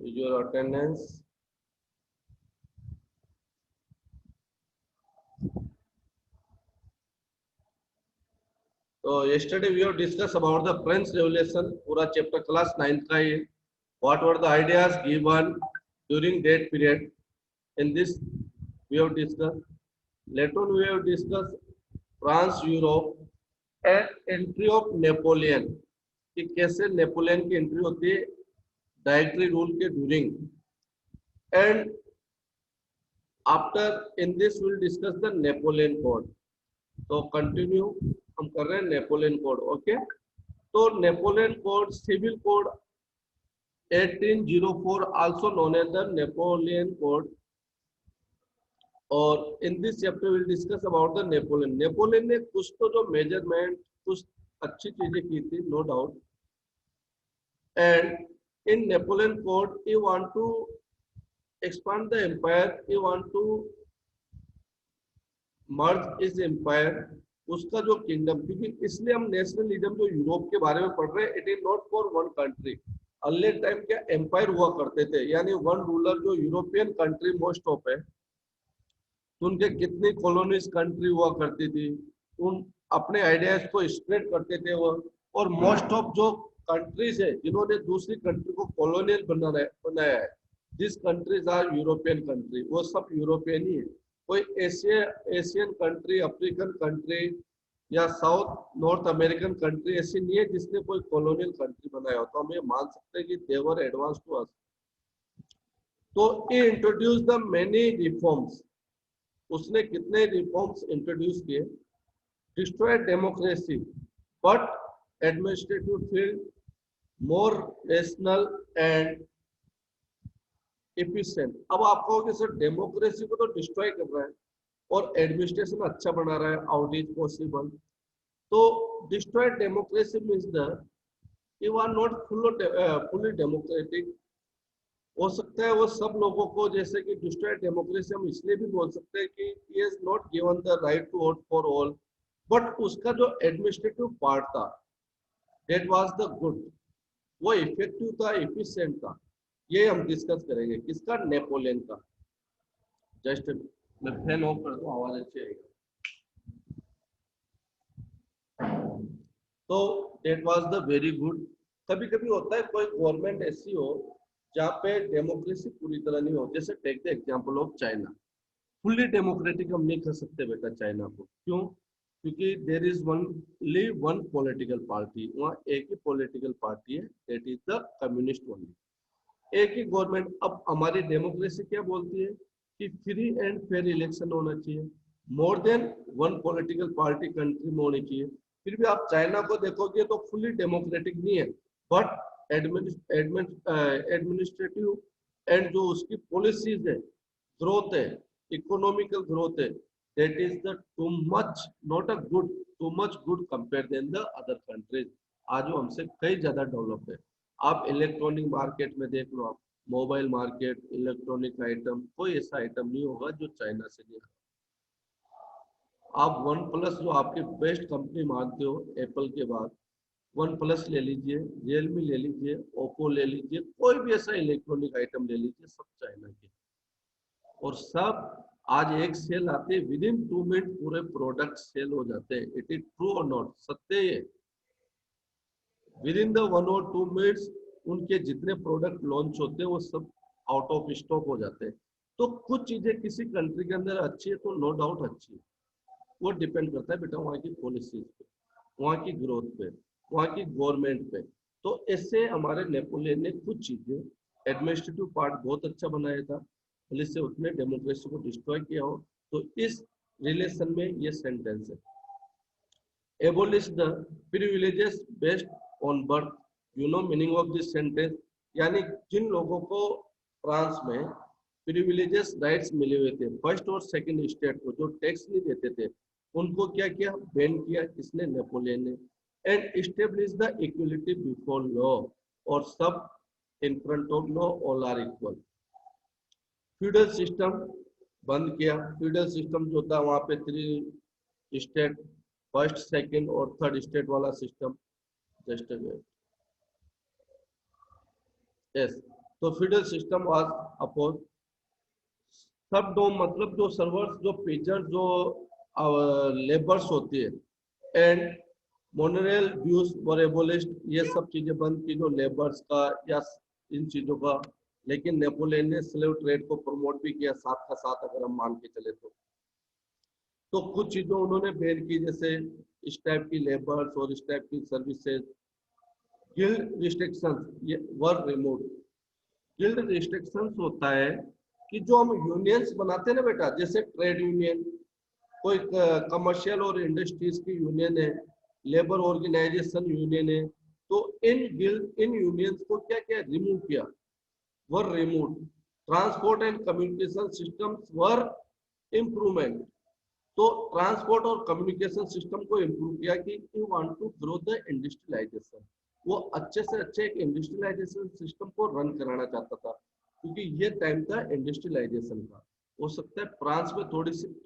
your attendance. So yesterday we have discussed about the French Revolution. पूरा chapter class 9th का ये. What were the ideas given during that period? In this we have discussed. Later on we have discussed France, Europe and entry of Napoleon. कि कैसे Napoleon की entry होती है directory rule के during. And after in this will discuss the Napoleon code. तो continue हम कर रहे हैं नेपोलियन कोड. ओके, तो Napoleon code civil code 1804 also known as the Napoleon code. और in this chapter will discuss about the Napoleon. Napoleon ने कुछ तो जो मेजरमेंट कुछ अच्छी चीजें की थी, no doubt. And in Napoleon code you want to expand the empire, you want to merge his empire, उसका जो किंगडम. क्योंकि इसलिए हम नेशनलिज्म जो यूरोप के बारे में पढ़ रहे हैं, it is not for one country. Earlier time क्या एम्पायर हुआ करते थे, यानी वन रूलर. जो यूरोपियन कंट्री मोस्ट ऑफ है, तो उनके कितनी कॉलोनीज कंट्री हुआ करती थी, उन अपने आइडियाज को स्प्रेड करते थे वो. और मोस्ट ऑफ जो कंट्रीज है जिन्होंने दूसरी कंट्री को कॉलोनियल बनाया है, this countries are European country. वो सब यूरोपियन ही है. कोई एशियन कंट्री, अफ्रीकन कंट्री या साउथ नॉर्थ अमेरिकन कंट्री ऐसी नहीं है जिसने कोई कॉलोनियल कंट्री बनाया हो. तो हम ये मान सकते हैं कि दे वर एडवांस टू अस. तो he introduce the many reforms. उसने कितने रिफॉर्म्स इंट्रोड्यूस किए. Destroy democracy but administrative field more rational and efficient. अब आप कहोगे सर डेमोक्रेसी को तो डिस्ट्रॉय कर रहा है और एडमिनिस्ट्रेशन अच्छा बना रहा है, आउट इज पॉसिबल. तो destroy democracy means the you are not fully democratic. हो सकता है वो सब लोगों को, जैसे कि डिस्ट्रॉय डेमोक्रेसी हम इसलिए भी बोल सकते हैं कि he has not given the right to vote for all. But उसका जो एडमिनिस्ट्रेटिव पार्ट था, दैट वाज द गुड. वो इफेक्टिव था, एफिशिएंट था. ये हम डिस्कस करेंगे. किसका? नेपोलियन का. जस्ट मैं फैन ऑफ कर दूं, आवाज अच्छी आएगी. तो that was the very good. कभी कभी होता है कोई गवर्नमेंट ऐसी हो जहाँ पे डेमोक्रेसी पूरी तरह नहीं हो. जैसे take the example of China. Fully democratic हम नहीं कर सकते बेटा चाइना को. क्यों? क्योंकि there is only one political party. वहाँ एक ही पॉलिटिकल पार्टी है, that is the communist only. एक ही गवर्नमेंट. अब हमारी डेमोक्रेसी क्या बोलती है कि फ्री एंड फेयर इलेक्शन होना चाहिए, more than one political party country में होनी चाहिए. फिर भी आप चाइना को देखोगे तो फुल्ली डेमोक्रेटिक नहीं है, बट एडमिनिस्ट्रेटिव एंड जो उसकी पॉलिसीज है, ग्रोथ है, इकोनॉमिकल ग्रोथ है, that is the too much not a good, too much good compare than the other countries. आज वो हमसे कई ज्यादा डेवलप है. आप इलेक्ट्रॉनिक मार्केट में देख लो, आप मोबाइल मार्केट, इलेक्ट्रॉनिक आइटम, कोई ऐसा आइटम नहीं होगा जो चाइना से नहीं. आप वन प्लस जो आपकी बेस्ट कंपनी मानते हो एप्पल के बाद, वन प्लस ले लीजिए, रियलमी ले लीजिए, ओप्पो ले लीजिए, कोई भी ऐसा इलेक्ट्रॉनिक आइटम ले लीजिए, सब चाइना के. और सब आज एक सेल आते हैं, विद इन 2 मिनट पूरे प्रोडक्ट सेल हो जाते हैं. इट इज ट्रू और नॉट? सत्य है. विद इन द 1 और 2 मिनट्स उनके जितने प्रोडक्ट लॉन्च होते हैं वो सब आउट ऑफ स्टॉक हो जाते हैं. तो कुछ चीजें किसी कंट्री के अंदर अच्छी है तो नो डाउट अच्छी है. वो डिपेंड करता है बेटा वहाँ की पॉलिसीज पे, वहाँ की ग्रोथ पे, वहाँ की गवर्नमेंट पे. तो ऐसे हमारे नेपोलियन ने कुछ चीजें, एडमिनिस्ट्रेटिव पार्ट बहुत अच्छा बनाया था, पुलिस से उसने डेमोक्रेसी को डिस्ट्रॉय किया हो. तो इस रिलेशन में ये सेंटेंस है. Abolish the privileges based on birth. You know meaning of this sentence? यानी जिन लोगों को फ्रांस में प्रिविलेजेस राइट्स मिले हुए थे, फर्स्ट और सेकंड स्टेट को, जो टैक्स नहीं देते थे, उनको क्या किया? बैन किया. किसने? नेपोलियन ने. And establish the equality before law. और सब in front of law all are equal. Feudal system बंद किया. फ्यूडल सिस्टम जो था वहां पे 3 स्टेट, फर्स्ट, सेकंड और थर्ड स्टेट वाला सिस्टम. Just yes. तो feudal system was opposed. सब डोम मतलब जो सर्वर्स, जो पेजर, जो लेबर्स होती है, and manorial dues were abolished, ये सब चीजें बंद की, जो लेबर्स का या इन चीजों का। लेकिन नेपोलियन ने स्लेव ट्रेड को प्रमोट भी किया साथ का साथ, अगर हम मान के चले तो कुछ चीजों उन्होंने बैन की, जैसे इस टाइप की लेबर्स और इस टाइप की सर्विसेज। गिल्ड रिस्ट्रिक्शंस ये वर रिमूव। गिल्ड रिस्ट्रिक्शंस होता है कि जो हम यूनियंस बनाते हैं ना बेटा, जैसे ट्रेड यूनियन, कोई कमर्शियल और इंडस्ट्रीज की यूनियन है, लेबर ऑर्गेनाइजेशन यूनियन है, तो इन यूनियंस को क्या क्या रिमूव किया, were remove. Transport and communication systems were improvement. तो ट्रांसपोर्ट और कम्युनिकेशन सिस्टम को इम्प्रूव किया कि you want to grow the industrialisation. वो अच्छे से अच्छे एक इंडस्ट्रियलाइजेशन सिस्टम को रन कराना चाहता था, क्योंकि ये टाइम था इंडस्ट्रियलाइजेशन का। हो सकता है फ्रांस में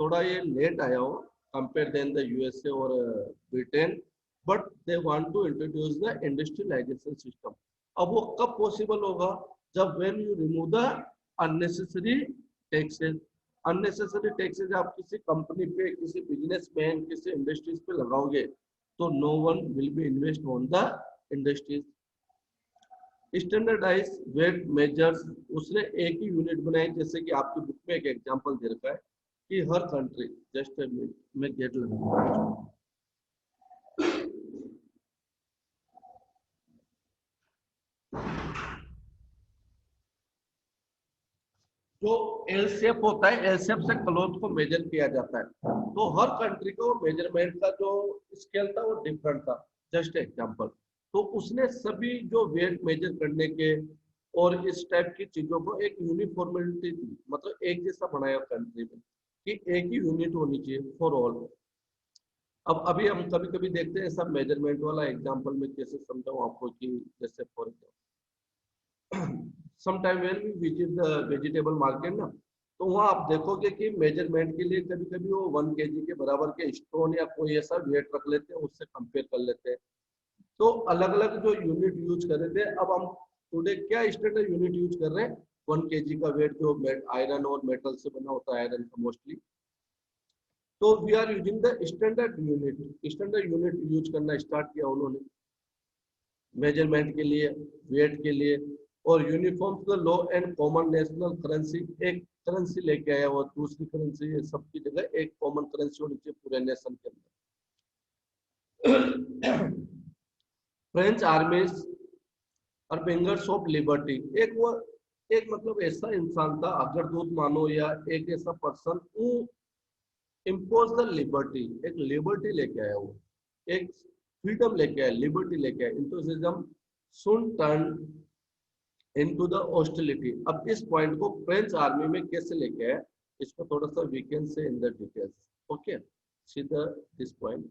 थोड़ा ये लेट आया हो कंपेयर देन द यूएसए और Britain, but they want to introduce the industrialisation system. अब वो कब पॉसिबल होगा, जब when you remove the unnecessary taxes. Unnecessary taxes आप किसी कंपनी पे, किसी बिजनेसमैन, किसी इंडस्ट्रीज पे लगाओगे तो no one will be invest on the industries. Standardise weight measures, उसने एक ही यूनिट बनाई, जैसे कि आपकी बुक में एक एग्जांपल दे रखा है कि हर कंट्री, जस्ट मैं गेट लगा, जो एल शेप होता है, एल शेप से क्लॉथ को मेजर किया जाता है, तो हर कंट्री को मेजरमेंट का जो स्केल था वो डिफरेंट था। Just example. तो उसने सभी जो वेट मेजर करने के और इस टाइप की चीजों को एक यूनिफॉर्मिलिटी दी, मतलब एक जैसा बनाया कंट्री में कि एक ही यूनिट होनी चाहिए फॉर ऑल। अब अभी हम कभी कभी देखते हैं सब मेजरमेंट वाला एग्जांपल में कैसे समझाऊं आपको, कि जैसे for sometime when we visit the vegetable market ना, तो वहाँ आप देखोगे कि मेजरमेंट के लिए कभी कभी वो 1 kg के बराबर के स्टोन या कोई ऐसा वेट रख लेते हैं, उससे कंपेयर कर लेते हैं। तो अलग अलग जो यूनिट यूज कर रहे थे, अब हम टुडे क्या स्टैंडर्ड यूनिट यूज कर रहे हैं, 1 kg का वेट, जो आयरन और मेटल से बना होता है, आयरन का मोस्टली। तो we are using the standard unit. Standard unit use करना स्टार्ट किया उन्होंने मेजरमेंट के लिए, वेट के लिए। और uniform the law and common national currency, एक करेंसी लेके आया, वो दूसरी करेंसी सबकी जगह एक कॉमन करेंसी होनी चाहिए पूरे नेशन के अंदर। फ्रेंच आर्मीज और बेंगर्स ऑफ लिबर्टी, एक वो एक मतलब ऐसा इंसान था, अग्रदूत मानो, या एक ऐसा person who impose the liberty, एक लिबर्टी लेके आया, वो एक फ्रीडम लेके आया, लिबर्टी लेके आया। इंथुसिज्म सुन टर्न इनटू द हॉस्टिलिटी। अब इस पॉइंट को फ्रेंच आर्मी में कैसे लेके आए, इसको थोड़ा सा we can say in the details. Okay, see the this point.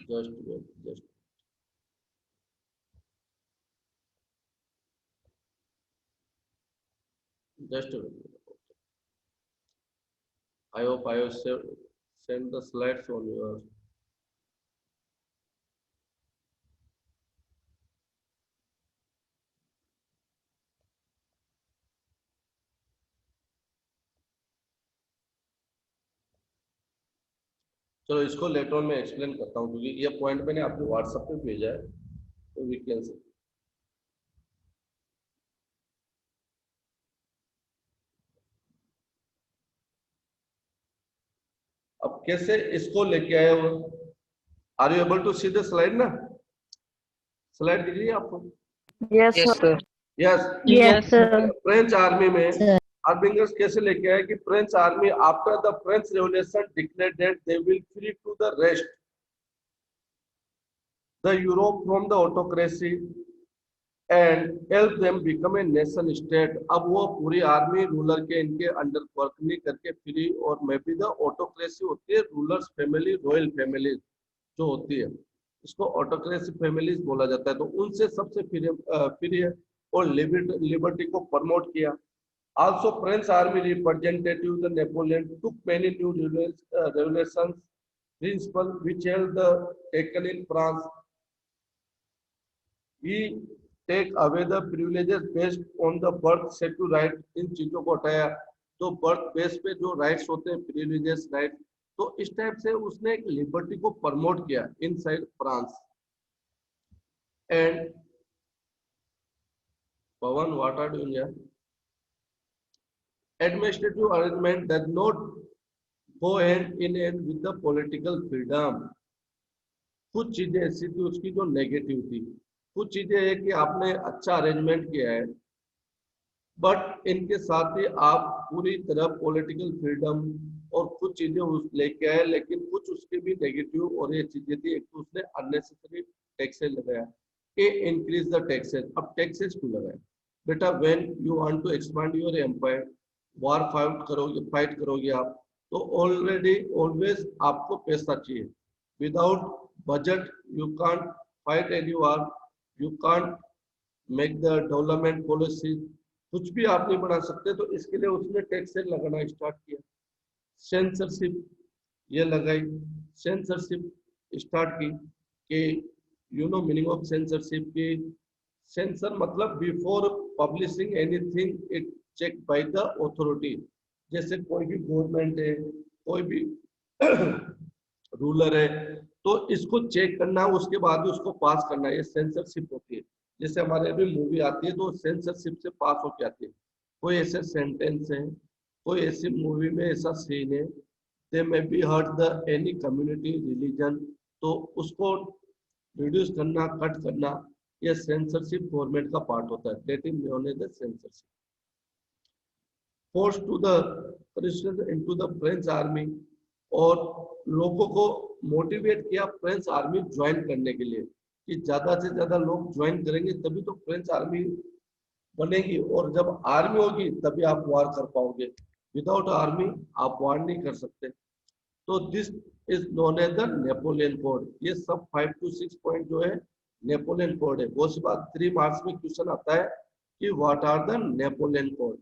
Just wait, just wait. I hope I send the slides on your। चलो इसको लेटर में एक्सप्लेन करता हूँ, क्योंकि ये पॉइंट मैंने आपको व्हाट्सएप पे भेजा है, तो वी कैन से। अब कैसे इसको लेके आए वो, are you able to see the slide ना, स्लाइड दिख रही है आपको? Yes, Yes, sir. sir. Yes. Yes, sir. French army में आर्मिंगर्स कैसे लेके आए कि French army after the French revolution declared that they will free to the rest the Europe from the autocracy and help them become a nation state. अब वो पूरी army ruler के इनके अंडर वर्क नहीं करके फ्री, और may be the autocracy होती है रूलर्स फैमिली, रॉयल फैमिली जो होती है, इसको ऑटोक्रेसी फैमिलीज बोला जाता है। तो उनसे सबसे फ्री है, और लिबर्टी को प्रमोट किया। Also, French army representative the Napoleon took many new revelations principle which held the taken in France. He take away the privileges based on the birth set to right. इन चीजों को हटाया तो birth base पे जो rights होते हैं privileges right, तो इस टाइप से उसने एक लिबर्टी को प्रमोट किया inside France. And Pawan what are doing here? Administrative arrangement does not go hand in hand with the political freedom. कुछ चीजें ऐसी थी उसकी जो नेगेटिव थी, कुछ चीजें है कि आपने अच्छा अरेंजमेंट किया है बट इनके साथ ही आप पूरी तरह पॉलिटिकल फ्रीडम और कुछ चीजें उस लेके आए, लेकिन कुछ उसके भी नेगेटिव और ये चीजें थी. एक तो उसने अननेसेसरी टैक्सेस लगाया, ए इंक्रीज द टैक्सेस. अब टैक्सेस क्यों लगाए बेटा? When you want to expand your empire, war fight करोगे आप, तो ऑलरेडी ऑलवेज आपको पैसा चाहिए. Without budget you can't fight any war, you can't make the development policy, कुछ भी आप नहीं बना सकते. तो इसके लिए उसने टैक्सेस लगाना स्टार्ट किया. सेंसरशिप ये लगाई, सेंसरशिप स्टार्ट की कि you know meaning of censorship की. सेंसर मतलब before publishing anything it check by the authority. जैसे कोई भी गवर्नमेंट है, कोई भी रूलर है, तो इसको चेक करना, उसके बाद उसको पास करना, ये सेंसरशिप होती है. जैसे हमारे अभी मूवी आती है तो सेंसरशिप से पास होके आती है. कोई ऐसे सेंटेंस है, कोई ऐसी मूवी में ऐसा सीन है, they may be hurt the any community religion, तो उसको रिड्यूस करना, कट करना, ये सेंसरशिप फॉर्मेट का पार्ट होता है. That is known as the censorship. Force to the into the French army, और लोगों को मोटिवेट किया फ्रेंच आर्मी ज्वाइन करने के लिए कि ज्यादा से ज्यादा लोग ज्वाइन करेंगे तभी तो फ्रेंच आर्मी बनेगी, और जब आर्मी होगी तभी आप वार कर पाओगे. विदाउट आर्मी आप वार नहीं कर सकते. तो this is known as the Napoleon code. ये सब 5 to 6 पॉइंट जो है नेपोलियन कोड है. वो उसके बाद 3 मार्क्स में क्वेश्चन आता है कि what are the Napoleon code.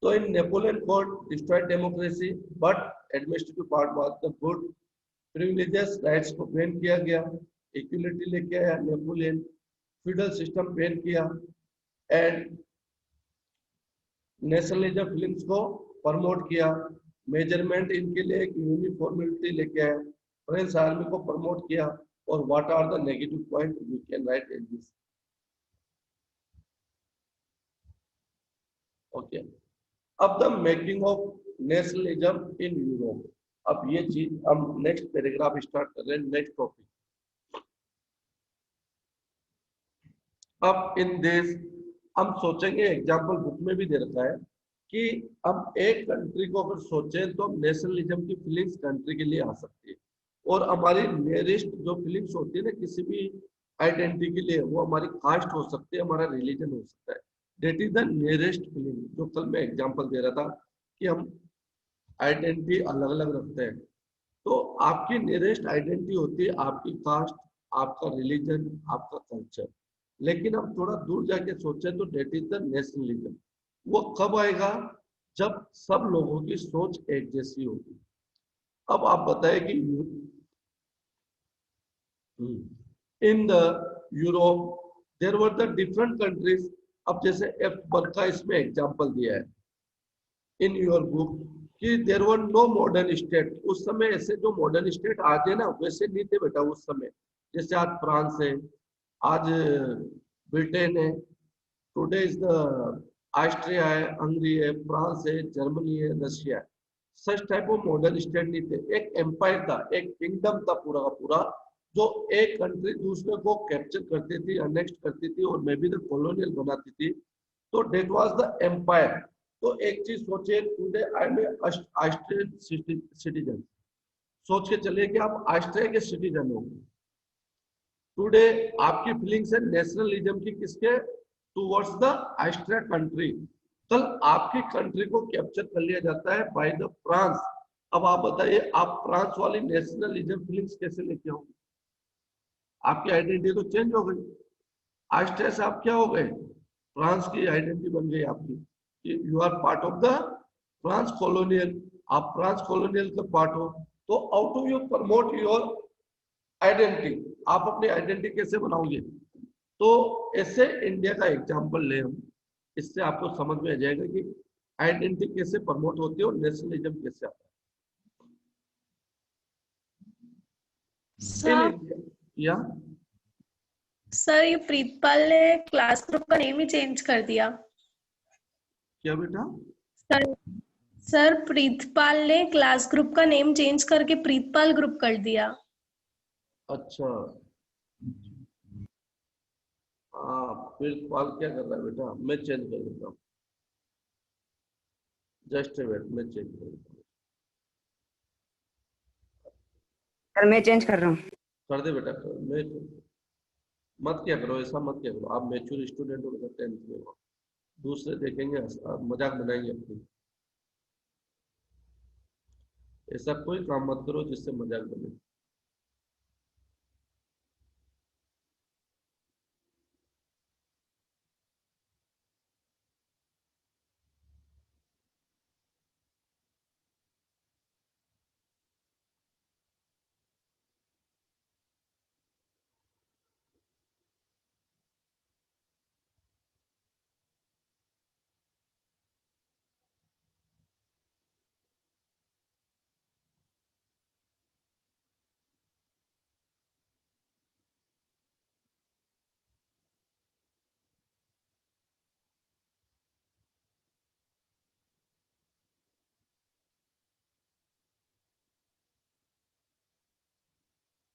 तो in Napoleon code destroyed democracy but administrative part was the good. Privileges rights को बैन किया गया, इक्वलिटी लेके आया नेपोलियन, फ्यूडल सिस्टम बैन किया, एंड नेशनलिज्म फीलिंग्स को प्रमोट किया. मेजरमेंट इनके लिए एक यूनिफॉर्मिलिटी लेके आया, फ्रेंच आर्मी को प्रमोट किया. और what are the negative point you can write in this. Okay, अब the making of nationalism in Europe. अब ये चीज हम नेक्स्ट पैराग्राफ स्टार्ट कर रहे हैं, नेक्स्ट टॉपिक. अब इन दिस हम सोचेंगे, एग्जाम्पल बुक में भी दे रखा है कि हम एक कंट्री को अगर सोचें तो नेशनलिज्म की फीलिंग्स कंट्री के लिए आ सकती है, और हमारी नियरेस्ट जो फीलिंग्स होती है ना किसी भी आइडेंटिटी के लिए, वो हमारी कास्ट हो सकती है, हमारा रिलीजन हो सकता है. That is the nearest feeling. जो कल मैं एग्जाम्पल दे रहा था कि हम आइडेंटिटी अलग अलग रखते हैं, तो आपकी नियरेस्ट आइडेंटिटी होती है आपकी कास्ट, आपका रिलीजन, आपका कल्चर. लेकिन हम थोड़ा दूर जाके सोचे तो डेट इज द नेशनलिज्म. वो कब आएगा? जब सब लोगों की सोच एक जैसी होगी. अब आप बताएं कि in the Europe there were the different countries. अब जैसे F1 का इसमें एग्जांपल दिया है इन योर बुक कि there were no modern state. उस समय ऐसे जो मॉडर्न स्टेट आज है ना वैसे नहीं थे बेटा उस समय. जैसे आज फ्रांस है, आज ब्रिटेन है, टुडे इज द ऑस्ट्रिया है, हंगरी है, फ्रांस है, जर्मनी है, रशिया है. Such type of modern state नहीं थे. एक एम्पायर था, एक किंगडम था पूरा का पूरा, जो एक कंट्री दूसरे को कैप्चर करती थी, अनेक्ट करती थी, और मे बी द कॉलोनियल बनाती थी. तो डेट वाज द एम्पायर. तो एक चीज सोचिए, today I am Austrian citizen. सोच के चलिए कि आप ऑस्ट्रिया के सिटीजन हो. टुडे आपकी फीलिंग्स है नेशनलिज्म की किसके? Towards the Austria country. कल आपकी कंट्री को कैप्चर कर लिया जाता है बाय द फ्रांस. अब आप बताइए, आप फ्रांस वाली नेशनलिज्म फीलिंग्स कैसे लेके आओगे? आपकी आइडेंटिटी तो चेंज हो गई. ऑस्ट्रिया से आप क्या हो गए? फ्रांस की आइडेंटिटी बन गई आपकी. You are part of the France colonial, आप फ्रांस कॉलोनियल का पार्ट हो, तो how to you promote your identity, आप अपनी आइडेंटिटी कैसे बनाओगे। तो ऐसे इंडिया का एग्जांपल ले हम, इससे आपको समझ में आ जाएगा कि आइडेंटिटी कैसे प्रमोट होती है और नेशनलिज्म कैसे आता है इन सर इंडिया। या सर ये प्रीतपाल ने क्लास ग्रुप का नेम ही चेंज कर दिया। क्या बेटा? सर सर प्रीतपाल ने क्लास ग्रुप का नेम चेंज करके प्रीतपाल ग्रुप कर दिया। अच्छा, हाँ, फिर पाल क्या कर रहा है बेटा, मैं चेंज कर देता हूँ, जस्ट वेट, मैं चेंज कर देता हूँ। सर मैं चेंज कर रहा हूँ। कर दे बेटा, मैं मत क्या करो, ऐसा मत क्या करो, आप मैच्योर स्टूडेंट हो बेटा, 10th में हो, दूसरे देखेंगे मजाक बनाएंगे अपनी, ऐसा कोई काम मत करो जिससे मजाक बने।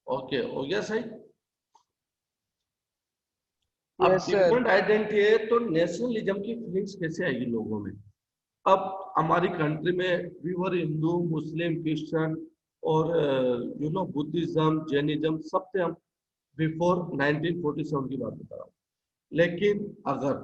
ओके, हो गया सही। अब यस सर। डिफरेंट आइडेंटिटी है तो नेशनलिज्म की फीलिंग्स कैसे आएगी लोगों में। अब हमारी कंट्री में वीवर हिंदू, मुस्लिम, क्रिश्चियन और बुद्धिज्म, जैनिज्म सब थे हम बिफोर 1947 की बात बता रहा हूँ। लेकिन अगर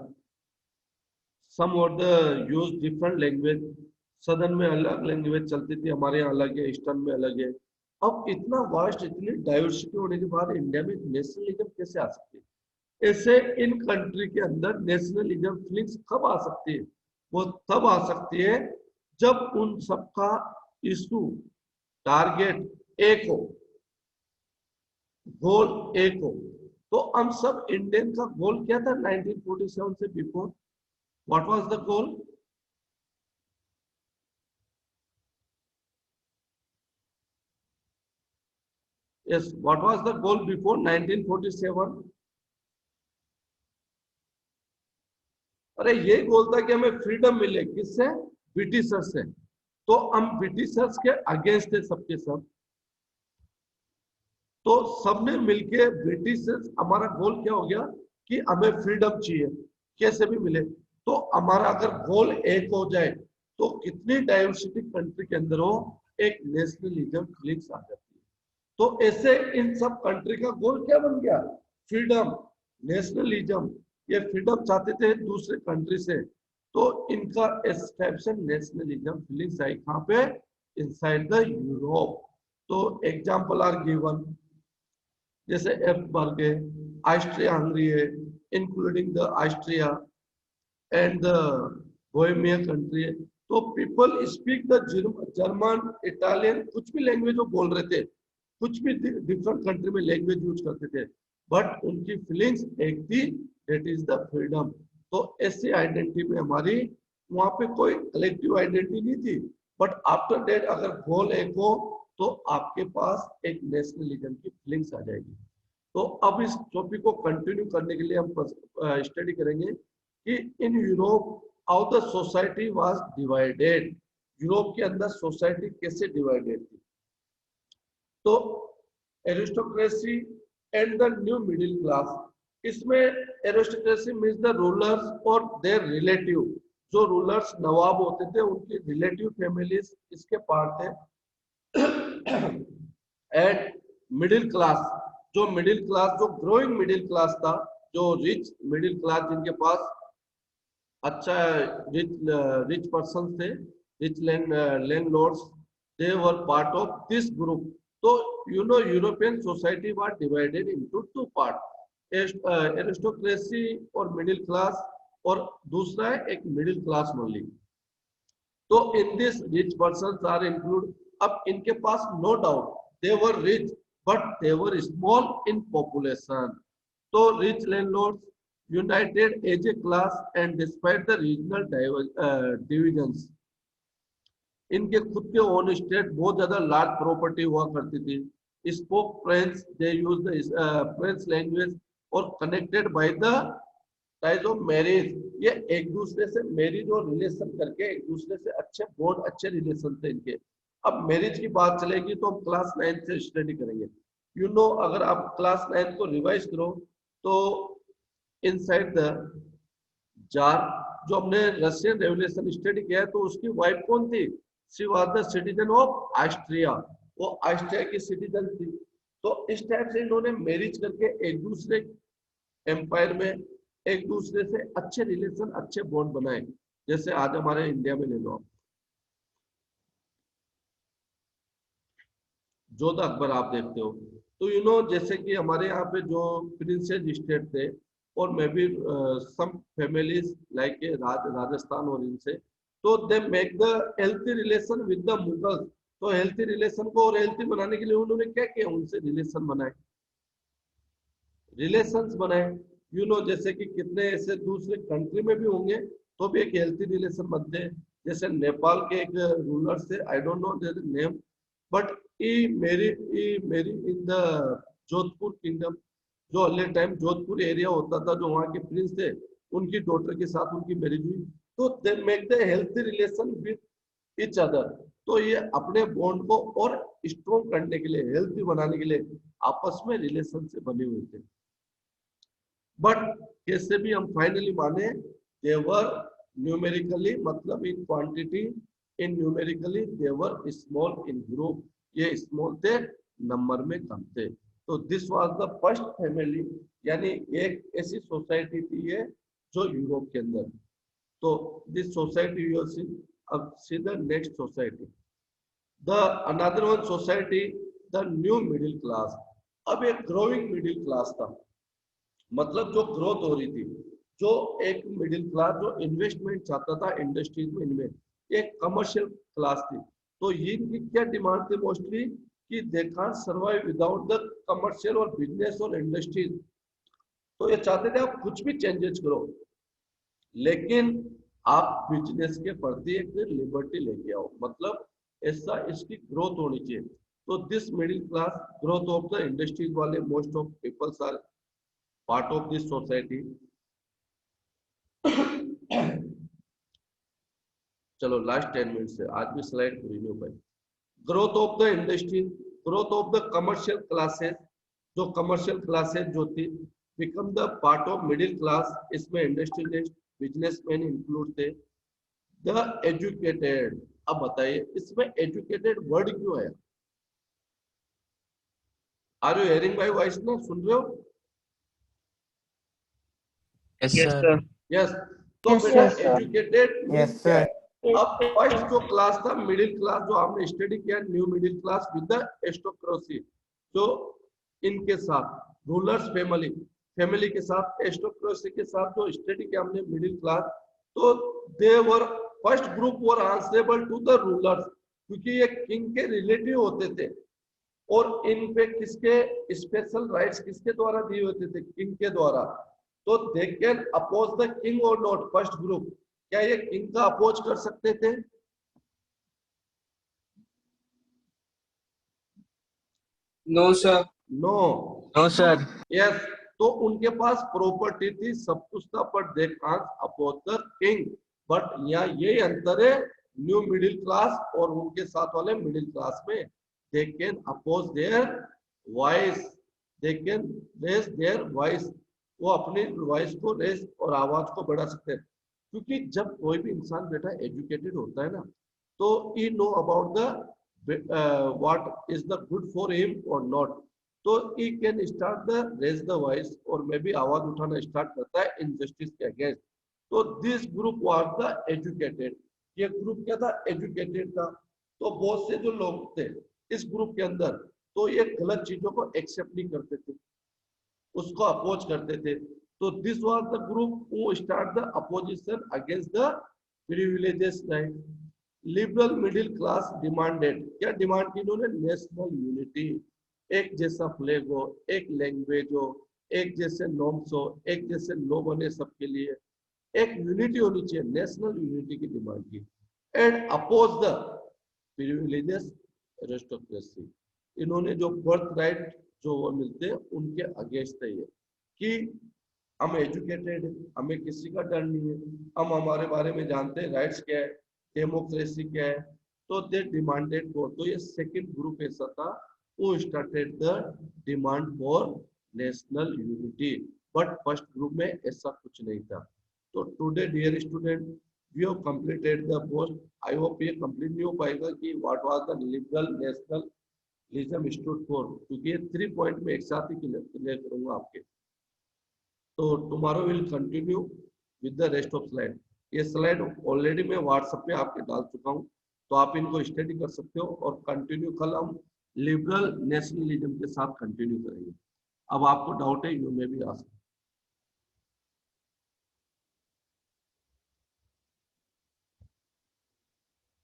some of the use different language, southern में अलग लैंग्वेज चलती थी, हमारे यहाँ अलग है, ईस्टर्न में अलग है। अब इतना वास्ट, इतनी डाइवर्सिटी होने के बाद इंडिया में नेशनलिज्म कैसे आ सकती है? ऐसे इन कंट्री के अंदर नेशनलिज्म फीलिंग्स कब आ सकती है? वो तब आ सकती है जब उन सबका इशू, टारगेट एक हो, गोल एक हो। तो हम सब इंडियन का गोल क्या था 1947 से before? What was the goal? Yes, what was the goal before 1947? अरे ये गोल था कि हमें फ्रीडम मिले, किससे? ब्रिटिशर्स से। तो हम ब्रिटिशर्स के अगेंस्ट थे सबके सब। तो सबने मिलके ब्रिटिशर्स, हमारा गोल क्या हो गया कि हमें फ्रीडम चाहिए, कैसे भी मिले। तो हमारा अगर गोल एक हो जाए तो कितनी डाइवर्सिटी कंट्री के अंदर हो, एक नेशनलिज्म फीलिंग्स आ जाती है। तो ऐसे इन सब कंट्री का गोल क्या बन गया? Freedom, nationalism. ये फ्रीडम चाहते थे दूसरे कंट्री से, तो इनका एस्टेब्लिश नेशनलिज्म फीलिंग्स आई कहाँ पे? Inside the Europe. तो एग्जांपल आर गिवन, जैसे एप्सबर्ग है, ऑस्ट्रिया हंगरी है, including the Austria and the Bohemia country है। तो people speak the German, Italian, कुछ भी लैंग्वेज वो बोल रहे थे, कुछ भी डिफरेंट कंट्री में लैंग्वेज यूज करते थे, बट उनकी फीलिंग्स एक थी, दैट इज द फ्रीडम। तो ऐसी आइडेंटिटी में हमारी, वहां पे कोई कलेक्टिव आइडेंटिटी नहीं थी, बट आफ्टर दैट अगर गोल एक हो तो आपके पास एक नेशनलिज्म की फीलिंग्स आ जाएगी। तो अब इस टॉपिक को कंटिन्यू करने के लिए हम स्टडी करेंगे कि in Europe how the society was divided, Europe के अंदर सोसाइटी कैसे डिवाइडेड थी। तो aristocracy and the new middle class, इसमें एरिस्टोक्रेसी मींस द रूलर्स और देयर रिलेटिव, जो रूलर्स नवाब होते थे उनकी रिलेटिव फैमिलीज इसके पार्ट थे। एंड मिडिल क्लास, जो मिडिल क्लास, जो ग्रोइंग मिडिल क्लास था, जो रिच मिडिल क्लास जिनके पास अच्छा रिच रिच पर्सन थे, rich landlords, they were part of this group. तो European society was divided into two part, aristocracy और मिडिल क्लास और दूसरा है एक मिडिल क्लास ओनली। तो in this rich persons are include. अब इनके पास no doubt they were rich but they were small in population. तो rich landlords united as a class and despite the regional divisions. इनके खुद के own state बहुत ज्यादा लार्ज प्रॉपर्टी हुआ करती थी। Spoke French, they use the French language और connected by the ties of marriage. ये एक दूसरे से मैरिज और रिलेशन करके एक दूसरे से अच्छे बॉन्ड, अच्छे रिलेशन थे इनके। अब मैरिज की बात चलेगी तो हम क्लास 9 से स्टडी करेंगे। यू नो, अगर आप क्लास 9 को रिवाइज करो तो इनसाइड द जार, जो हमने रशियन रेवोल्यूशन स्टडी किया है, तो उसकी वाइफ कौन थी? She was the citizen of Austria. वो ऑस्ट्रिया की सिटीजन थी। तो इस टाइप से इन्होंने मैरिज करके एक दूसरे एम्पायर में एक दूसरे से अच्छे रिलेशन, अच्छे बॉन्ड बनाए। जैसे आज हमारे इंडिया में ले लो आप, जोधा अकबर आप देखते हो, तो यू नो जैसे कि हमारे यहाँ पे जो प्रिंसेस स्टेट थे, और maybe some families like Rajasthan और इनसे, तो they make the healthy relation with the Mughals. तो हेल्थी रिलेशन को और हेल्थी बनाने के लिए उन्होंने क्या किया? उनसे रिलेशन बनाए, रिलेशंस बनाए। यू नो जैसे कि कितने ऐसे दूसरे कंट्री में भी होंगे तो भी एक हेल्थी रिलेशन बनते हैं। जैसे नेपाल के एक रूलर से, I don't know their name, but he marry in the Jodhpur kingdom, जो अर्ली टाइम जोधपुर एरिया होता था, जो वहाँ के प्रिंस थे, उनकी डॉटर के साथ उनकी मैरिज हुई। तो they make the healthy relation with each other. तो ये अपने बॉन्ड को और स्ट्रॉन्ग करने के लिए, हेल्थी बनाने के लिए आपस में रिलेशन से बने हुए थे। बट कैसे भी हम फाइनली माने, देवर न्यूमेरिकली, मतलब in quantity, in numerically they're small in group. ये स्मॉल थे, नंबर में कम थे। तो this was the first family, यानी एक ऐसी सोसाइटी थी ये जो यूरोप के अंदर। तो दिस सोसाइटी यू सी, अब see the next society, the another one society, the new middle class. अब एक ग्रोइंग मिडिल क्लास था, मतलब जो ग्रोथ हो रही थी, जो एक मिडिल क्लास जो इन्वेस्टमेंट चाहता था इंडस्ट्रीज में, इनमें एक कमर्शियल क्लास थी। तो ये इनकी क्या डिमांड थी मोस्टली, कि they can't survive without the commercial और बिजनेस और इंडस्ट्रीज। तो ये चाहते थे आप कुछ भी चेंजेस करो, लेकिन आप बिजनेस के प्रति एक लिबर्टी लेके आओ, मतलब ऐसा इसकी ग्रोथ होनी चाहिए। तो this middle class growth of the industries वाले most of peoples are part of this society. चलो लास्ट 10 मिनट से आज भी स्लाइड पूरी नहीं हो पाई। Growth of the industry, growth of the commercial classes, जो कमर्शियल क्लासेस जो थी become the part of middle class. इसमें इंडस्ट्रियलिस्ट, बिजनेसमैन इंक्लूड थे। द एजुकेटेड, अब बताइए इसमें एजुकेटेड वर्ड क्यों है? Are you hearing my voice ना? सुन रहे हो? Yes, Yes, sir. sir. Yes. तो Yes, बेटा sir. एजुकेटेड Yes, क्या है? sir. अब फर्स्ट जो क्लास था मिडिल क्लास, जो आपने स्टडी किया, new middle class with the aristocracy, जो इनके साथ रूलर्स फैमिली, फैमिली के साथ एरिस्टोक्रेसी के साथ जो स्टडी किया हमने मिडिल क्लास, तो they were first group were answerable to the rulers, क्योंकि ये किंग के रिलेटिव होते थे। और इन पे किसके स्पेशल राइट्स किसके द्वारा दिए होते थे? किंग के द्वारा। तो they can oppose the king और नॉट। फर्स्ट ग्रुप, क्या ये किंग का अपोज कर सकते थे? No, sir. No. No, sir. Yes. तो उनके पास प्रॉपर्टी थी, सब कुछ था, but they can't oppose the king. But यहाँ ये अंतर है न्यू मिडिल क्लास और उनके साथ वाले मिडिल क्लास में, they can oppose their voice, they can raise their voice. वो अपनी वॉइस को रेज और आवाज को बढ़ा सकते हैं, क्योंकि जब कोई भी इंसान बेटा एजुकेटेड होता है ना, तो he know about the what is the good for him और नॉट। तो he can start the raise the voice, और मे भी आवाज उठाना स्टार्ट करता है इनजस्टिस के अगेंस्ट। तो this group was the educated. ये ग्रुप क्या था? एजुकेटेड था। तो बहुत से जो लोग थे इस ग्रुप के अंदर, तो ये गलत चीजों को एक्सेप्ट नहीं करते थे, उसको अपोज करते थे। So this was the group who started the opposition against the privileges right. Liberal middle class demanded, क्या डिमांड की इन्होंने? नेशनल यूनिटी, एक जैसा फ्लैग हो, एक लैंग्वेज हो, एक जैसे नॉर्म्स हो, एक जैसे लॉ बने सबके लिए, एक यूनिटी होनी चाहिए, नेशनल यूनिटी की डिमांड की। And oppose the privileges aristocracy, इन्होंने जो बर्थ राइट जो वो मिलते हैं उनके अगेंस्ट है ये कि हम एजुकेटेड, हमें किसी का डर नहीं है, हम हमारे बारे में जानते हैं राइट्स क्या है, डेमोक्रेसी क्या है। तो दे डिमांडेड फॉर, तो ये सेकंड ग्रुप ऐसा था वो started the demand for national unity, but first group में ऐसा कुछ नहीं था। तो today dear student we have completed the post. I hope ये कंप्लीट नहीं हो पाएगा कि what was the liberal nationalism stood for, क्योंकि ये 3 पॉइंट में एक साथ ही क्लियर करूंगा आपके। तो tomorrow will continue with the rest of slide. ये स्लाइड ऑलरेडी मैं व्हाट्सएप पे आपके डाल चुका हूँ, तो आप इनको स्टडी कर सकते हो और कंटिन्यू कल हम लिबरल नेशनलिज्म के साथ कंटिन्यू करेंगे। अब आपको डाउट है, यू में भी आ सकते,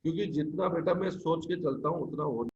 क्योंकि जितना बेटा मैं सोच के चलता हूँ उतना हो नहीं